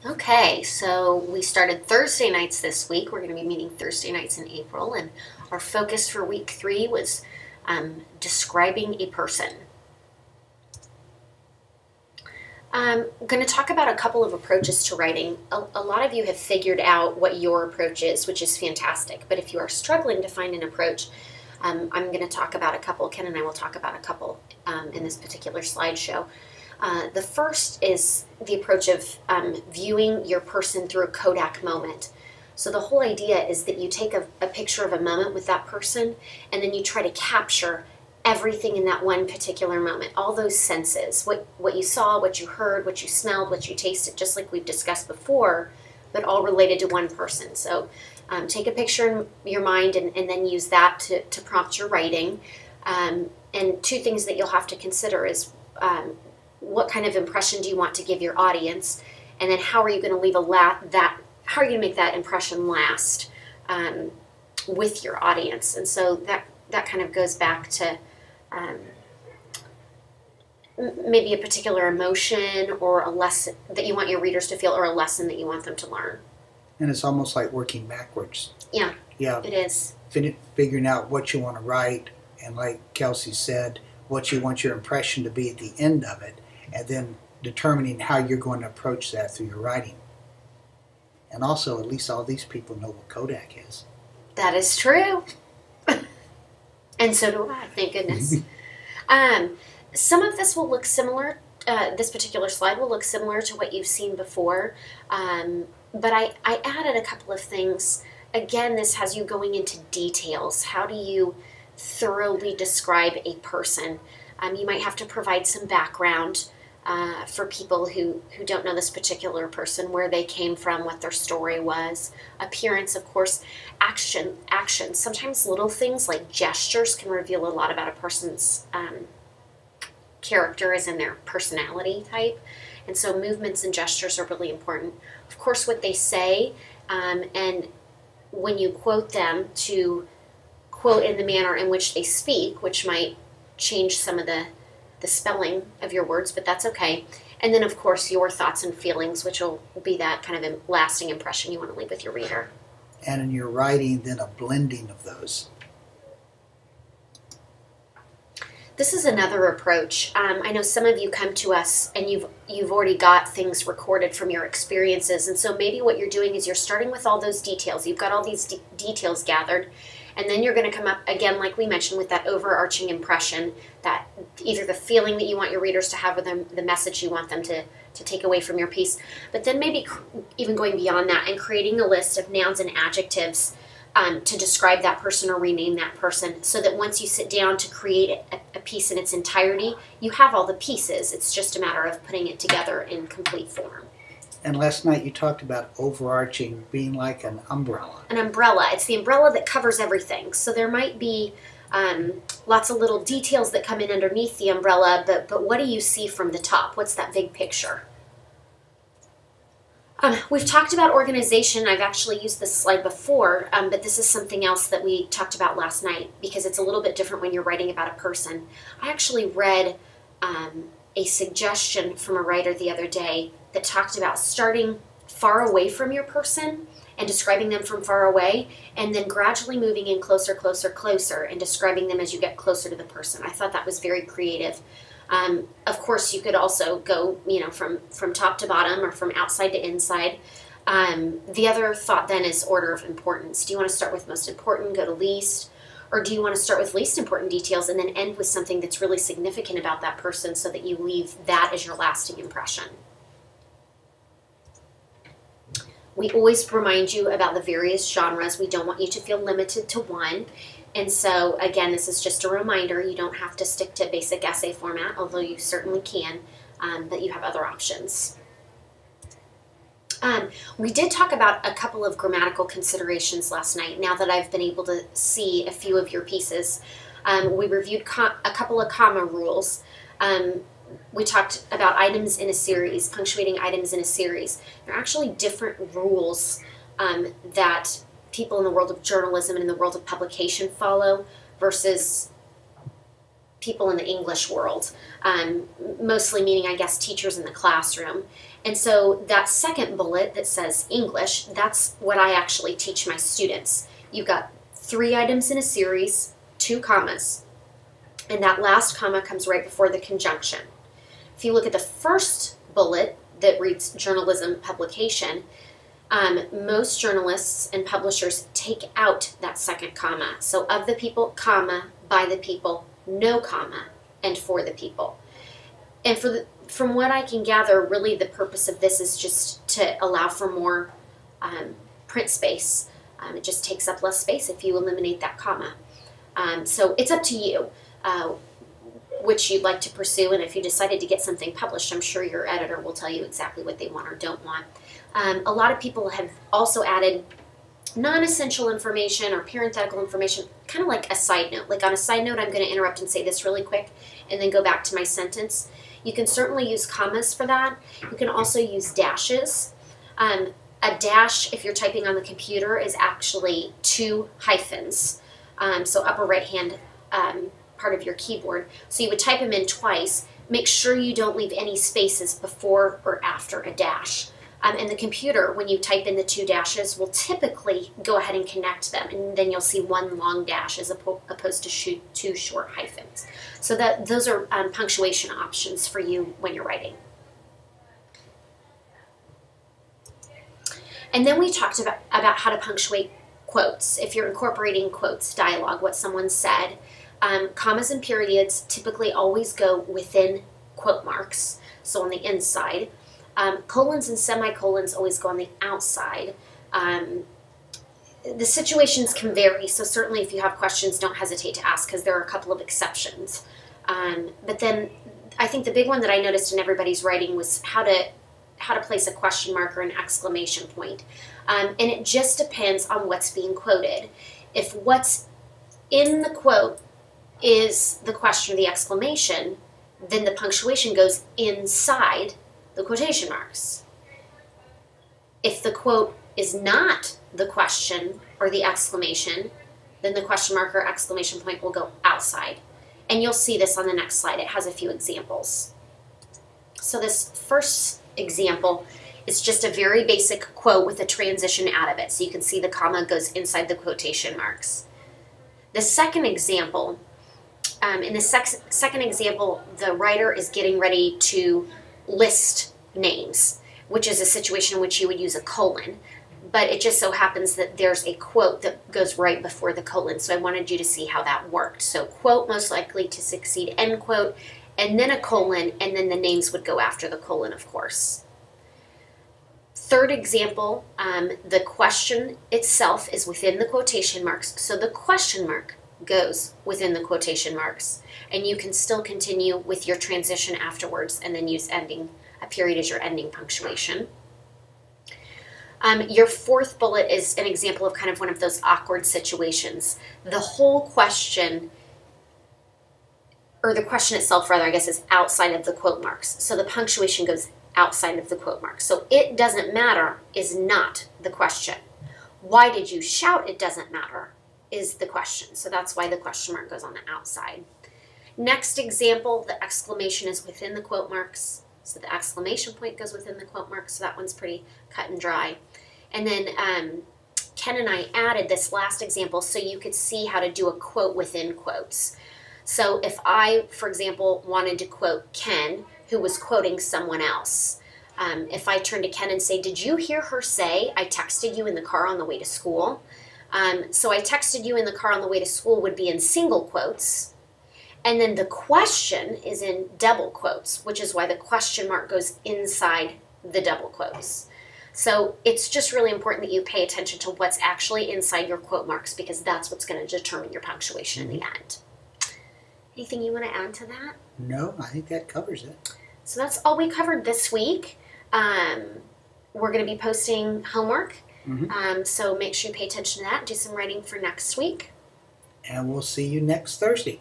Okay, so we started Thursday nights this week. We're going to be meeting Thursday nights in April, and our focus for week 3 was describing a person. I'm going to talk about a couple of approaches to writing. A lot of you have figured out what your approach is, which is fantastic. But if you are struggling to find an approach, I'm going to talk about a couple. Ken and I will talk about a couple in this particular slideshow. The first is the approach of viewing your person through a Kodak moment. So the whole idea is that you take a picture of a moment with that person, and then you try to capture everything in that one particular moment, all those senses, what you saw, what you heard, what you smelled, what you tasted, just like we've discussed before, but all related to one person. So take a picture in your mind and then use that to prompt your writing. And two things that you'll have to consider is what kind of impression do you want to give your audience, and then how are you going to leave how are you going to make that impression last with your audience? And so that kind of goes back to maybe a particular emotion or a lesson that you want your readers to feel, or a lesson that you want them to learn. And it's almost like working backwards. Yeah, Yeah, it is. figuring out what you want to write, and like Kelsey said, what you want your impression to be at the end of it, and then determining how you're going to approach that through your writing. And also, at least all these people know what Kodak is. That is true. And so do I, thank goodness. Some of this will look similar, this particular slide will look similar to what you've seen before, but I added a couple of things. Again, this has you going into details. How do you thoroughly describe a person? You might have to provide some background for people who don't know this particular person, where they came from, what their story was, appearance, of course, action. Sometimes little things like gestures can reveal a lot about a person's character, as in their personality type. And so movements and gestures are really important. Of course, what they say, and when you quote them, to quote in the manner in which they speak, which might change some of the spelling of your words, but that's okay. And then, of course, your thoughts and feelings, which will be that kind of lasting impression you want to leave with your reader. And in your writing, then a blending of those. This is another approach. I know some of you come to us and you've already got things recorded from your experiences, and so maybe what you're doing is you're starting with all those details. You've got all these details gathered, and then you're going to come up, again, like we mentioned, with that overarching impression, that either the feeling that you want your readers to have, or the message you want them to take away from your piece. But then maybe even going beyond that and creating a list of nouns and adjectives to describe that person or rename that person, so that once you sit down to create a piece in its entirety, you have all the pieces. It's just a matter of putting it together in complete form. And last night you talked about overarching being like an umbrella. An umbrella. It's the umbrella that covers everything. So there might be lots of little details that come in underneath the umbrella, but what do you see from the top? What's that big picture? We've talked about organization. I've actually used this slide before, but this is something else that we talked about last night, because it's a little bit different when you're writing about a person. I actually read a suggestion from a writer the other day that talked about starting far away from your person and describing them from far away, and then gradually moving in closer, closer, closer, and describing them as you get closer to the person. I thought that was very creative. Of course, you could also go, from top to bottom, or from outside to inside. The other thought then is order of importance. Do you want to start with most important, go to least? Or do you want to start with least important details and then end with something that's really significant about that person, so that you leave that as your lasting impression? We always remind you about the various genres. We don't want you to feel limited to one. And so, again, this is just a reminder. You don't have to stick to basic essay format, although you certainly can, but you have other options. We did talk about a couple of grammatical considerations last night, now that I've been able to see a few of your pieces. We reviewed a couple of comma rules. We talked about items in a series, punctuating items in a series. There are actually different rules that people in the world of journalism and in the world of publication follow versus people in the English world, mostly meaning, I guess, teachers in the classroom. And so that second bullet that says English, that's what I actually teach my students. You've got 3 items in a series, 2 commas, and that last comma comes right before the conjunction. If you look at the first bullet that reads journalism publication, most journalists and publishers take out that second comma. So of the people, comma, by the people, no comma, and for the people. And from what I can gather, really the purpose of this is just to allow for more print space. It just takes up less space if you eliminate that comma. So it's up to you which you'd like to pursue, and if you decided to get something published, I'm sure your editor will tell you exactly what they want or don't want. A lot of people have also added non-essential information or parenthetical information, kind of like a side note. Like on a side note, I'm going to interrupt and say this really quick and then go back to my sentence. You can certainly use commas for that. You can also use dashes. A dash, if you're typing on the computer, is actually 2 hyphens. So upper right hand part of your keyboard. So you would type them in twice. Make sure you don't leave any spaces before or after a dash. And the computer, when you type in the 2 dashes, will typically go ahead and connect them, and then you'll see 1 long dash as opposed to 2 short hyphens. So those are punctuation options for you when you're writing. And then we talked about how to punctuate quotes. If you're incorporating quotes, dialogue, what someone said, commas and periods typically always go within quote marks, so on the inside. Colons and semicolons always go on the outside. The situations can vary, so certainly if you have questions, don't hesitate to ask, because there are a couple of exceptions. But then I think the big one that I noticed in everybody's writing was how to place a question mark or an exclamation point. And it just depends on what's being quoted. If what's in the quote is the question or the exclamation, then the punctuation goes inside the quotation marks. If the quote is not the question or the exclamation, then the question mark or exclamation point will go outside. And you'll see this on the next slide. It has a few examples. So this first example is just a very basic quote with a transition out of it. So you can see the comma goes inside the quotation marks. The second example, in the second example, the writer is getting ready to list names, which is a situation in which you would use a colon. But it just so happens that there's a quote that goes right before the colon. So I wanted you to see how that worked. So quote most likely to succeed, end quote, and then a colon, and then the names would go after the colon, of course. Third example, the question itself is within the quotation marks. So the question mark goes within the quotation marks, and you can still continue with your transition afterwards and then use a period as your ending punctuation. Your fourth bullet is an example of kind of one of those awkward situations. The whole question, or the question itself rather, I guess, is outside of the quote marks. So the punctuation goes outside of the quote marks. So "it doesn't matter" is not the question. "Why did you shout it doesn't matter" is the question. So that's why the question mark goes on the outside. Next example, the exclamation is within the quote marks. So the exclamation point goes within the quote marks. So that one's pretty cut and dry. And then Ken and I added this last example so you could see how to do a quote within quotes. So if I, for example, wanted to quote Ken, who was quoting someone else, if I turn to Ken and say, "Did you hear her say, I texted you in the car on the way to school?" So "I texted you in the car on the way to school" would be in single quotes. And then the question is in double quotes, which is why the question mark goes inside the double quotes. So it's just really important that you pay attention to what's actually inside your quote marks, because that's what's going to determine your punctuation in the end. Anything you want to add to that? No, I think that covers it. So that's all we covered this week. We're going to be posting homework, so make sure you pay attention to that. Do some writing for next week. And we'll see you next Thursday.